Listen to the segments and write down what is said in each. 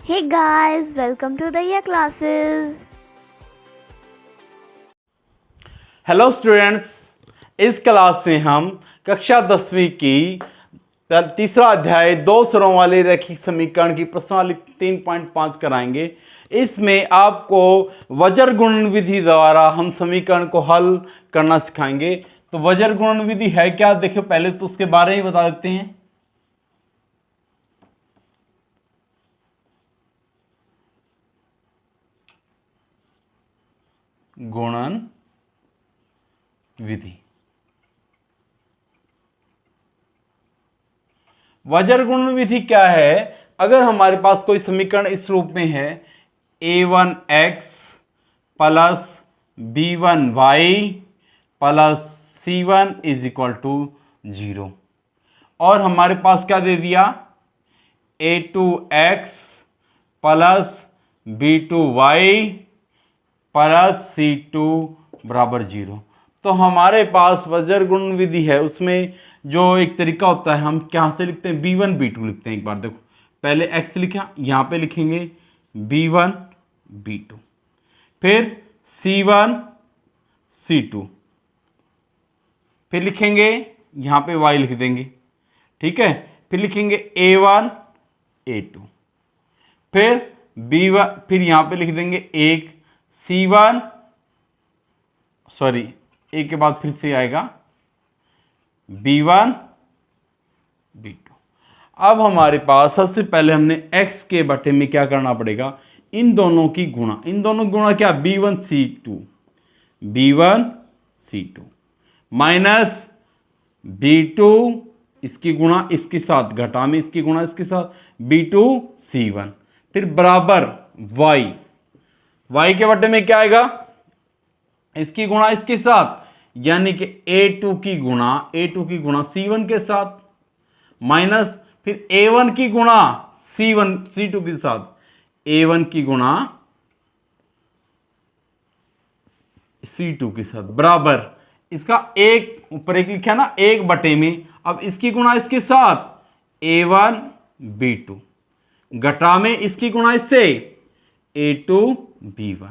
Hey guys, welcome to the year classes. Hello students, इस class में हम कक्षा 10वीं की तीसरा अध्याय दो स्वरों वाले रैखिक समीकरण की प्रश्नावली 3.5 कराएंगे। इसमें आपको वज्र गुणन विधि द्वारा हम समीकरण को हल करना सिखाएंगे। तो वज्र गुणन विधि है क्या, देखो पहले तो उसके बारे में बता देते हैं। गुणन विधि, वज्र गुणन विधि क्या है? अगर हमारे पास कोई समीकरण इस रूप में है a1x plus b1y plus c1 is equal to 0 और हमारे पास क्या दे दिया a2x plus b2y plus c2 बराबर 0। तो हमारे पास वज्र गुणन विधि है, उसमें जो एक तरीका होता है हम क्या से लिखते हैं b1 b2 लिखते हैं। एक बार देखो, पहले x लिखा, यहाँ पे लिखेंगे b1 b2, फिर c1 c2, फिर लिखेंगे यहाँ पे y लिख देंगे, ठीक है। फिर लिखेंगे a1 a2, फिर b1, फिर यहाँ पे लिख देंगे एक c1, सॉरी ए के बाद फिर से आएगा b1 b2। अब हमारे पास सबसे पहले हमने x के बटे में क्या करना पड़ेगा, इन दोनों की गुणा, इन दोनों की गुणा क्या b1 c2 माइनस b2 इसकी गुणा इसके साथ, घटा में इसकी गुणा इसके साथ b2 c1, फिर बराबर y के बटे में क्या आएगा, इसकी गुणा इसके साथ, यानी कि a2 की गुणा c1 के साथ, माइनस फिर a1 की गुणा c2 के साथ, a1 की गुणा c2 के साथ, बराबर इसका एक ऊपर एक लिखा ना, एक बटे में, अब इसकी गुणा इसके साथ a1 b2, घटा में इसकी गुणा इससे a2 b1।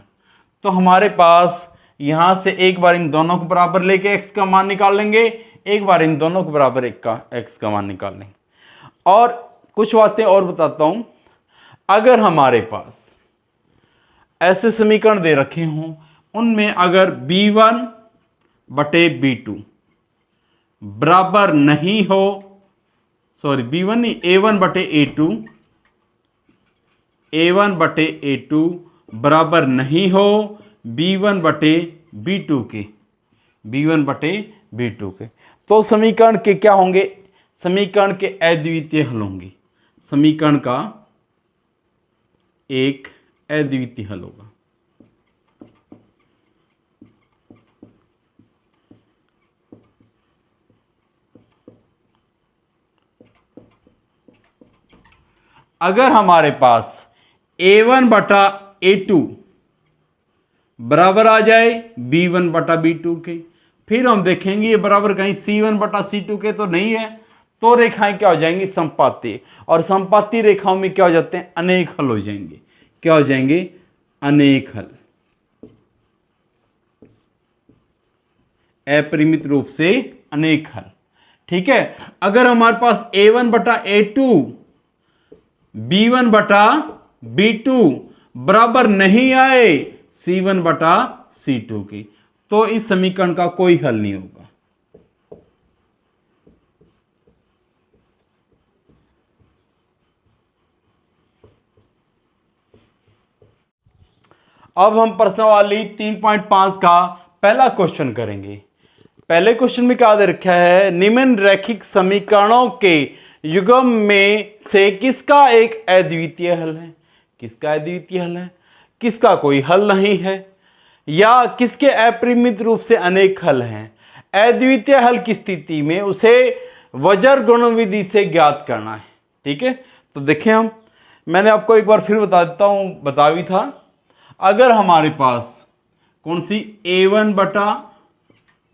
तो हमारे पास यहां से एक बार इन दोनों को बराबर लेके x का मान निकाल लेंगे, एक बार इन दोनों को बराबर x का मान निकाल लेंगे। और कुछ बातें और बताता हूं, अगर हमारे पास ऐसे समीकरण दे रखे हों, उनमें अगर b1 बटे b2 बराबर नहीं हो, सॉरी b1 नहीं, a1 बटे a2 बराबर नहीं हो b1 बटे b2 के, तो समीकरण के क्या होंगे, समीकरण के अद्वितीय हल होंगे, समीकरण का एक अद्वितीय हल होगा। अगर हमारे पास a1 बटा a2 बराबर आ जाए b1 बटा b2 के, फिर हम देखेंगे ये बराबर कहीं c1 बटा c2 के तो नहीं है, तो रेखाएं क्या हो जाएंगी, संपाती, और संपाती रेखाओं में क्या हो जाते हैं, अनेक हल हो जाएंगे। क्या हो जाएंगे, अनेक हल, अपरिमित रूप से अनेक हल, ठीक है। अगर हमारे पास a1 बटा a2 b1 बटा b2 बराबर नहीं आए c1 बटा c2 की, तो इस समीकरण का कोई हल नहीं होगा। अब हम प्रश्नावली 3.5 का पहला क्वेश्चन करेंगे। पहले क्वेश्चन में क्या दे रखा है, निम्न रैखिक समीकरणों के युग्म में से किसका एक अद्वितीय हल है, किसका अद्वितीय हल है, किसका कोई हल नहीं है, या किसके अपरिमित रूप से अनेक हल हैं। अद्वितीय हल की स्थिति में उसे वज्र गुणन विधि से ज्ञात करना है, ठीक है। तो देखें, हम मैंने आपको एक बार फिर बता देता हूं, बता भी था। अगर हमारे पास कौन सी a1 बटा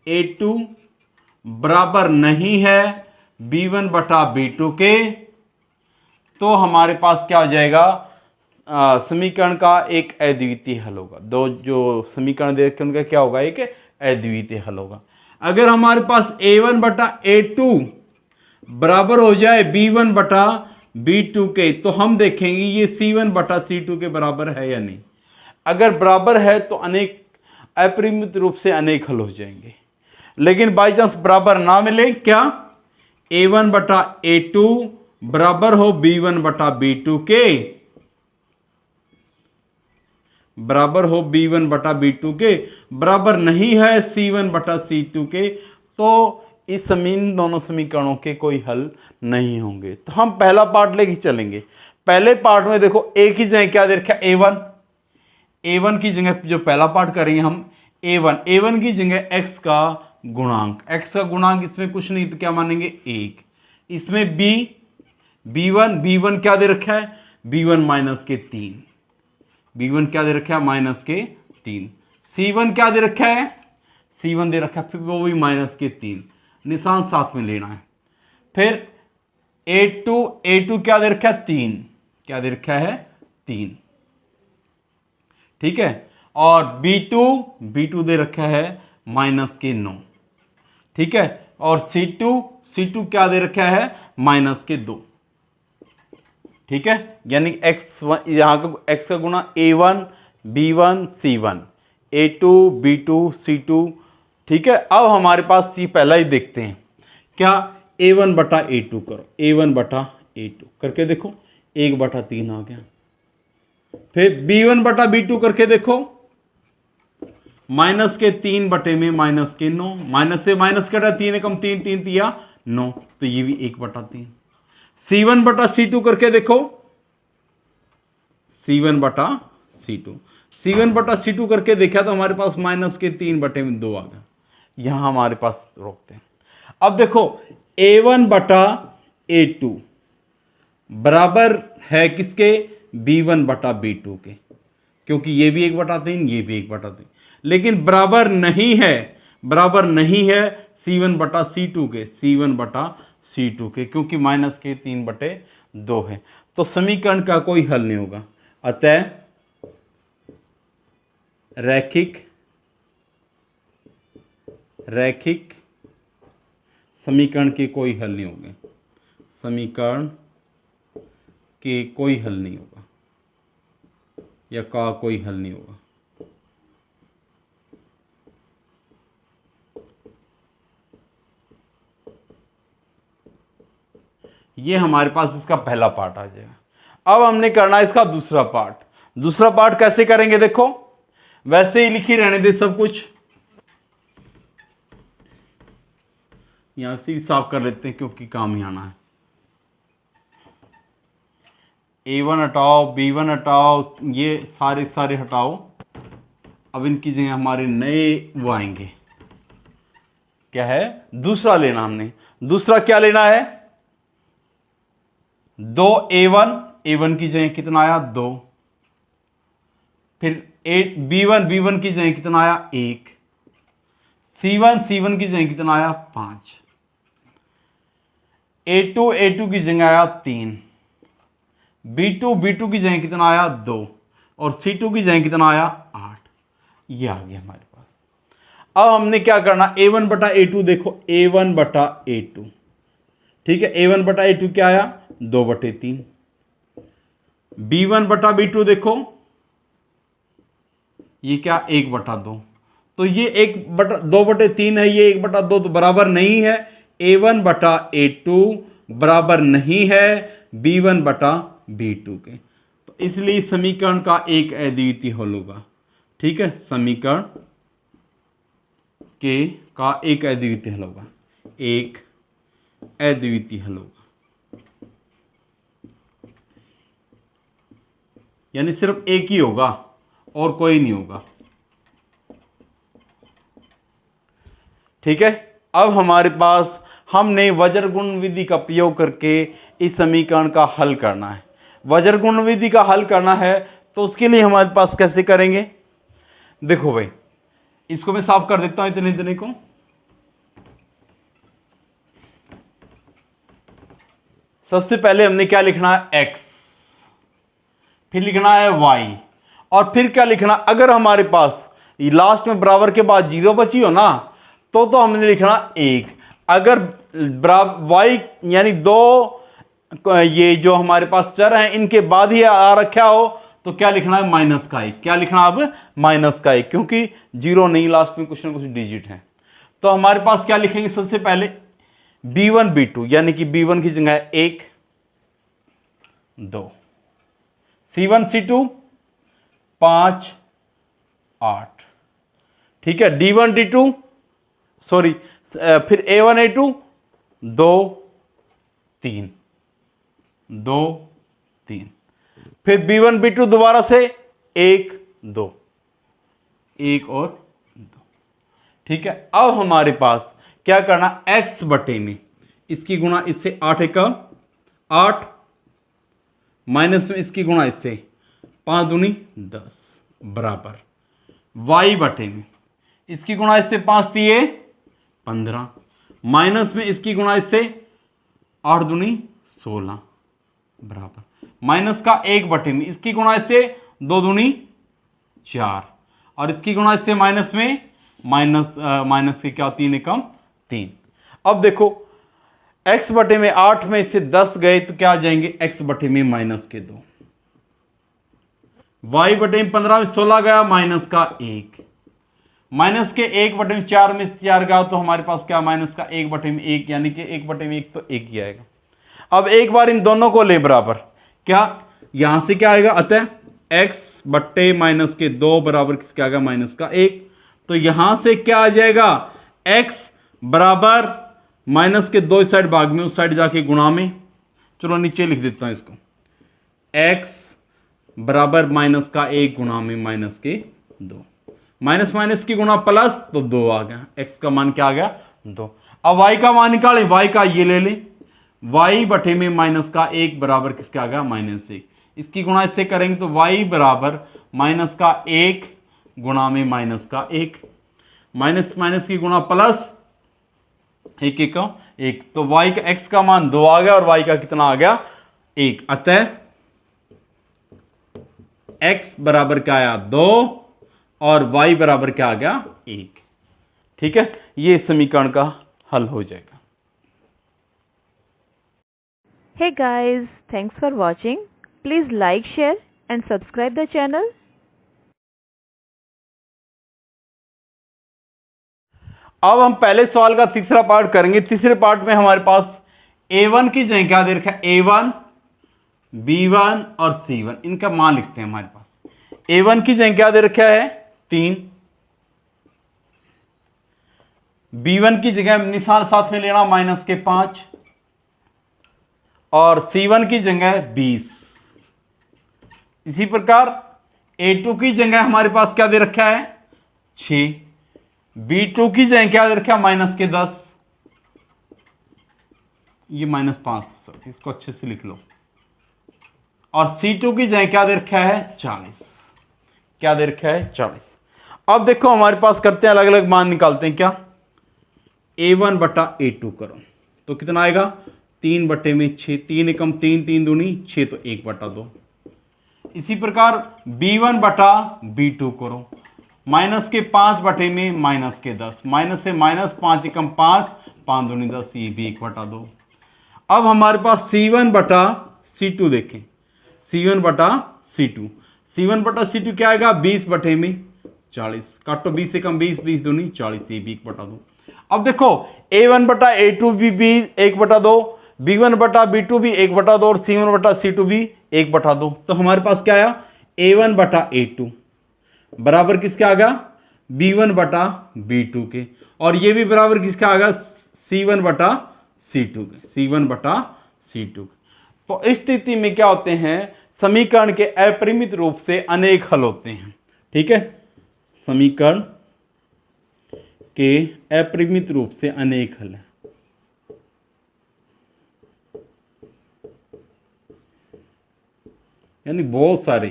a2 बराबर नहीं है b1 बटा b2 के, तो हमारे पास क्या हो जाएगा, समीकरण का एक अद्वितीय हल होगा। दो जो समीकरण दे रखे उनका क्या होगा, एक अद्वितीय हल होगा। अगर हमारे पास a1 बटा a2 बराबर हो जाए b1 बटा b2 के, तो हम देखेंगे ये c1 बटा c2 के बराबर है या नहीं। अगर बराबर है तो अनेक अपरिमित रूप से अनेक हल हो जाएंगे। लेकिन बाई चांस बराबर ना मिले, क्या a1 बटा a2 बराबर हो b1 बटा b2 के, बराबर हो b1 बटा b2 के, बराबर नहीं है c1 बटा c2 के, तो इस दोनों समीकरणों के कोई हल नहीं होंगे। तो हम पहला पार्ट लेके चलेंगे। पहले पार्ट में देखो a की जगह क्या दे रखा है, a1 की जगह जो पहला पार्ट करेंगे हम a1 की जगह x का गुणांक, इसमें कुछ नहीं तो क्या मानेंगे 1। इसमें b1 क्या दे रखा है, b1 माइनस के 3, b1 क्या दे रखा है माइनस के 3। c1 क्या दे रखा है, c1 दे रखा है फिर वो भी माइनस के 3, निशान साथ में लेना है। फिर a2 क्या दे रखा है 3, क्या दे रखा है 3, ठीक है। और b2 दे रखा है माइनस के 9, ठीक है। और c2 क्या दे रखा है माइनस के 2, ठीक है। यानी x1 यहां का x का गुना a1 b1 c1 a2 b2 c2, ठीक है। अब हमारे पास c पहला ही देखते हैं, क्या a1 बटा a2 करो, a1 बटा a2 करके देखो 1 बटा 3 आ गया। फिर b1 बटा b2 करके देखो, माइनस के 3 बटे में माइनस के 9, माइनस से माइनस कटा 3 कम 3 3 तिया 9, तो ये भी 1 बटा 3। c1 बटा c2 करके देखो, c1 बटा c2 करके देखा तो हमारे पास माइनस के 3 बटे में 2 आ गया। यहां हमारे पास रोकते हैं। अब देखो a1 बटा a2 बराबर है किसके, b1 बटा b2 के, क्योंकि ये भी 1 बटा 3 ये भी 1 बटा 3। लेकिन बराबर नहीं है c1 बटा c2 के, क्योंकि माइनस के 3 बटे 2 है। तो समीकरण का कोई हल नहीं होगा। अतः रैखिक समीकरण के कोई हल नहीं होंगे, समीकरण के कोई हल नहीं होगा या का कोई हल नहीं होगा। ये हमारे पास इसका पहला पार्ट आ जाएगा। अब हमने करना है इसका दूसरा पार्ट कैसे करेंगे, देखो वैसे ही लिखी रहने दे सब कुछ, यहां से भी साफ कर लेते हैं क्योंकि काम ही आना है। a1 हटाओ, b1 हटाओ, ये सारे हटाओ। अब इनकी जगह हमारे नए वो आएंगे, क्या है दूसरा लेना हमने। दूसरा क्या लेना है, 2a1 की जगह कितना आया 2, फिर b1 की जगह कितना आया 1, c1 की जगह कितना आया 5, a2 की जगह आया 3, b2 की जगह कितना आया 2, और c2 की जगह कितना आया 8। ये आ गया हमारे पास। अब हमने क्या करना, a1 बटा a2 देखो, a1 बटा a2, ठीक है। a1 बटा a2 क्या आया 2 बटे 3। b1 बटा b2 देखो, ये क्या 1 बटा 2, तो ये 2 बटे 3 है, ये 1 बटा 2, तो बराबर नहीं है a1 बटा a2 बराबर नहीं है b1 बटा b2 के। तो इसलिए समीकरण का एक अद्वितीय हल होगा, ठीक है। समीकरण के का एक अद्वितीय हल होगा, एक अद्वितीय हल होगा, यानी सिर्फ एक ही होगा और कोई नहीं होगा, ठीक है। अब हमारे पास हमने वज्रगुण विधि का प्रयोग करके इस समीकरण का हल करना है। वज्रगुण विधि का हल करना है तो उसके लिए हमारे पास कैसे करेंगे, देखो भाई इसको मैं साफ कर देता हूं इतने को। सबसे पहले हमने क्या लिखना है x, फिर लिखना है y, और फिर क्या लिखना, अगर हमारे पास लास्ट में बराबर के बाद 0 बची हो ना तो हमने लिखना 1। अगर y यानी 2 ये जो हमारे पास चर हैं इनके बाद ही आ रखा हो तो क्या लिखना है, -1। क्या लिखना अब, -1, क्योंकि 0 नहीं, लास्ट में कुछ ना कुछ डिजिट है। तो हमारे पास क्या लिखेंगे, सबसे पहले b1 b2 यानी कि b1 की जगह है 1 2, c1 c2 5 8, ठीक है, d1 d2 सॉरी फिर a1 a2 2 3 2 3, फिर b1 b2 दोबारा से 1 2 1 और 2, ठीक है। अब हमारे पास क्या करना, x बटे में इसकी गुणा इससे 8 1 8, माइनस में इसकी गुणा इससे 5 दूनी 10 बराबर y बटे में इसकी गुणा इससे 5 दिए 15, माइनस में इसकी गुणा इससे 8 दूनी 16 बराबर माइनस का 1 बटे में इसकी गुणा इससे 2 दूनी 4, और इसकी गुणा इससे माइनस में माइनस के क्या 3 एकम 3। अब देखो x बटे में 8 में इससे 10 गए तो क्या आ जाएंगे, x बटे में -2, y बटे में 15 में 16 गया माइनस का 1, माइनस के 1 बटे में 4 में 4 गया तो हमारे पास क्या, माइनस का 1 बटे में 1 यानी कि 1 बटे में 1 तो 1 ही आएगा। अब एक बार इन दोनों को ले बराबर, क्या यहां से क्या आएगा, अतः x बट्टे माइनस के 2 बराबर किसका आएगा, माइनस का 1। तो यहां से क्या आ जाएगा, x बराबर माइनस के 2 इस साइड भाग में, उस साइड जाके गुणा में, चलो नीचे लिख देता हूं इसको, x बराबर माइनस का 1 गुणा में माइनस के 2, माइनस माइनस की गुणा प्लस तो 2 आ गया, x का मान क्या आ गया 2। अब y का मान निकालें, y का ये ले लें, y बटे में माइनस का 1 बराबर किसका आ गया, -1। इसकी गुणा इससे करेंगे तो y बराबर माइनस का 1 गुणा में माइनस का 1, माइनस माइनस की गुणा प्लस 1 1, तो y का x का मान 2 आ गया और y का कितना आ गया 1, अतः x बराबर क्या आया 2 और y बराबर क्या आ गया 1, ठीक है। ये समीकरण का हल हो जाएगा। Hey guys, thanks for watching. Please like, share and subscribe the channel. अब हम पहले सवाल का तीसरा पार्ट करेंगे। तीसरे पार्ट में हमारे पास a1 की जगह क्या दे रखा है, a1 b1 और c1, इनका मान लिखते हैं। हमारे पास a1 की जगह क्या दे रखा है 3, b1 की जगह निशान साथ में लेना माइनस के 5 और c1 की जगह 20। इसी प्रकार a2 की जगह हमारे पास क्या दे रखा है 6, b2 की जगह क्या दे रखा है माइनस के 10, ये -5, इसको अच्छे से लिख लो, और c2 की जगह क्या दे रखा है 40, क्या दे रखा है 40। अब देखो हमारे पास करते हैं अलग अलग मान निकालते हैं, क्या a1 बटा a2 करो तो कितना आएगा 3 बटे में 6, 3 एकम 3, 3 दूनी 6 तो 1 बटा 2। इसी प्रकार b1 बटा b2 करो, माइनस के 5 बटे में माइनस के 10, माइनस से माइनस 5 एकम 5, 5 दूनी 10, ये भी 1 बटा 2। अब हमारे पास c1 बटा c2 देखें, c1 बटा c2, c1 बटा c2 क्या आएगा 20 बटे में 40, काटो 20 से कम 20, 20 दूनी 40, ये भी 1 बटा 2। अब देखो a1 बटा a2 भी 1 बटा 2, b1 बटा b2 भी 1 बटा 2 और c1 बटा c2 भी 1 बटा 2। तो हमारे पास क्या आया a1 बटा a2 बराबर किसका आ गया b1 बटा b2 के, और ये भी बराबर किसका आ गया c1 बटा c2 के, c1 बटा c2 के। तो इस स्थिति में क्या होते हैं, समीकरण के अपरिमित रूप से अनेक हल होते हैं, ठीक है। समीकरण के अपरिमित रूप से अनेक हल हैं। यानी बहुत सारे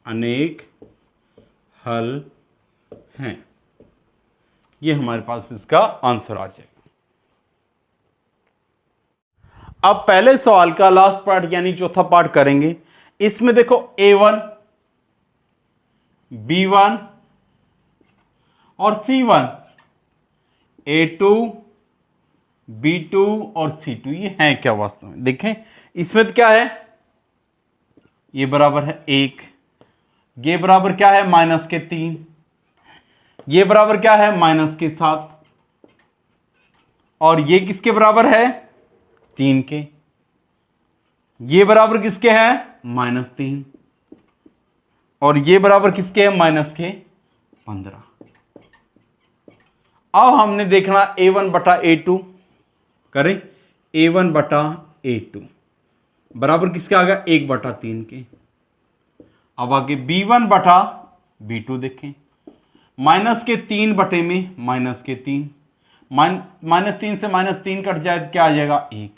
अनेक हल हैं। ये हमारे पास इसका आंसर आ जाएगा। अब पहले सवाल का लास्ट पार्ट यानी चौथा पार्ट करेंगे। इसमें देखो A1, B1 और C1, A2, B2 और C2 ये हैं क्या वास्तव में? देखें इसमें तो क्या है, ये बराबर है 1, ये बराबर क्या है -3, ये बराबर क्या है -7, और ये किसके बराबर है 3 के, ये बराबर किसके है -3, और ये बराबर किसके है -15। अब हमने देखना A1 बटा A2, करें A1 बटा A2 बराबर किसके आ गया 1/3 के। अब आगे B1 बटा B2 देखें, -3 बटे में -3, -3 से -3 कट जाए तो क्या आ जाएगा 1।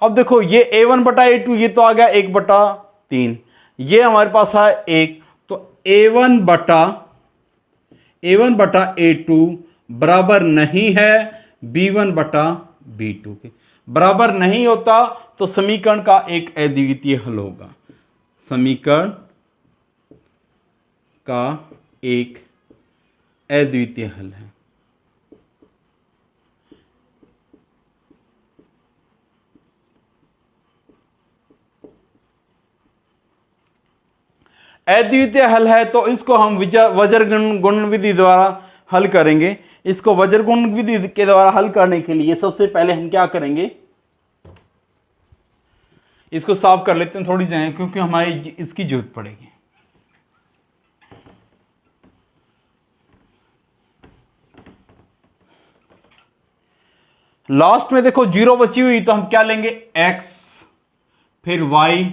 अब देखो ये A1 बटा A2 ये तो आ गया 1/3, ये हमारे पास है 1, तो A1 बटा A2 बराबर नहीं है B1 बटा B2 के। बराबर नहीं होता तो समीकरण का एक अद्वितीय हल होगा, समीकरण का एक अद्वितीय हल है। अद्वितीय हल है तो इसको हम वज्रगुण गुण विधि द्वारा हल करेंगे। इसको वज्रगुण विधि के द्वारा हल करने के लिए सबसे पहले हम क्या करेंगे, इसको साफ कर लेते हैं थोड़ी जगह, क्योंकि हमें इसकी जरूरत पड़ेगी। लास्ट में देखो 0 बची हुई तो हम क्या लेंगे x, फिर y,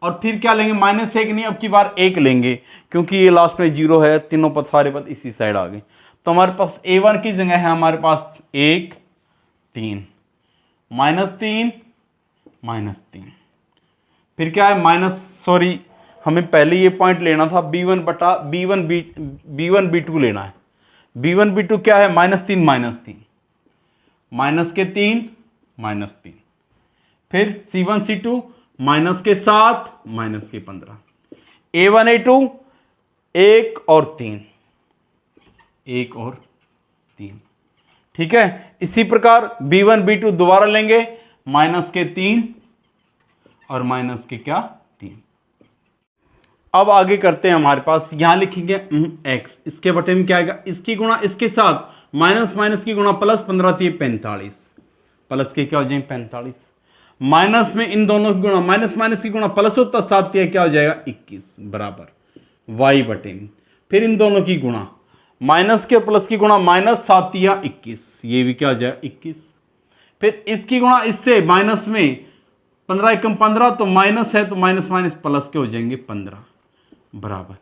और फिर क्या लेंगे -1 नहीं, अब की बार 1 लेंगे, क्योंकि ये लास्ट में 0 है, तीनों पद सारे पद इसी साइड आ गए। तो हमारे पास A1 की जगह है हमारे पास 1, 3, -3, फिर क्या है हमें पहले ये पॉइंट लेना था B1 B2 लेना है। B1 B2 क्या है -3, -3, फिर C1 C2 -7, -15, A1 A2 1 और 3, ठीक है। इसी प्रकार B1 B2 दोबारा लेंगे, -3 और -3। अब आगे करते हैं, हमारे पास यहां लिखेंगे x, इसके बटे में क्या आएगा, इसकी गुणा इसके साथ माइनस की गुणा +15 थी 45, प्लस के क्या हो जाएंगे 45, माइनस में इन दोनों की गुणा माइनस की गुणा प्लस होता 7 क्या हो जाएगा 21 बराबर y बटे में, फिर इन दोनों की गुणा माइनस के प्लस की गुणा -7 21, ये भी क्या हो जाएगा 21, फिर इसकी गुणा इससे माइनस में 15 एकम 15 तो माइनस है तो माइनस प्लस के हो जाएंगे 15 बराबर,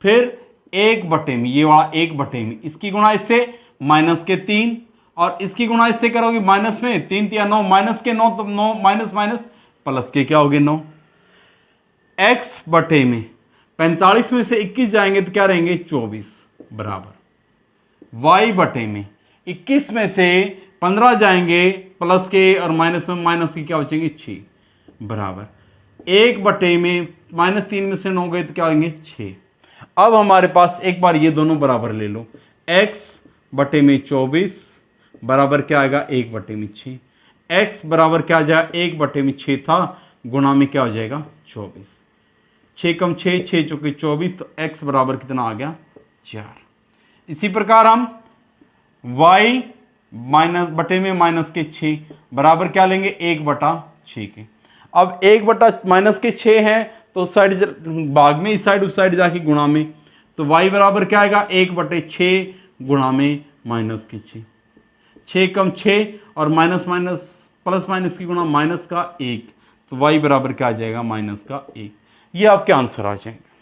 फिर 1 बटे में, ये वाला 1 बटे में, इसकी गुणा इससे -3 और इसकी गुणा इससे करोगे माइनस में 3 या 9, माइनस के 9 तो 9 माइनस प्लस के क्या हो गए 9, x बटे में 45 में से 21 जाएंगे तो क्या रहेंगे 24 बराबर y बटे में 21 में से 15 जाएंगे प्लस के और माइनस के क्या बचेंगे 6 बराबर 1 बटे में -3 में से 9 गए तो क्या होंगे 6। अब हमारे पास एक बार ये दोनों बराबर ले लो, x बटे में 24 बराबर क्या आएगा 1 बटे में 6, x बराबर क्या आ जाएगा 1 बटे में 6 था, गुणा में क्या हो जाएगा 24, 6 कम 6 6 चौके 24, तो x बराबर कितना आ गया 4। इसी प्रकार हम y माइनस बटे में -6 बराबर क्या लेंगे 1/6 के। अब 1/-6 है तो उस साइड भाग में, इस साइड उस साइड जाके गुणा में, तो y बराबर क्या आएगा 1/6 गुणा में -6, 6 कम 6 और प्लस माइनस की गुणा -1, तो y बराबर क्या आ जाएगा -1। ये आपके आंसर आ जाएंगे।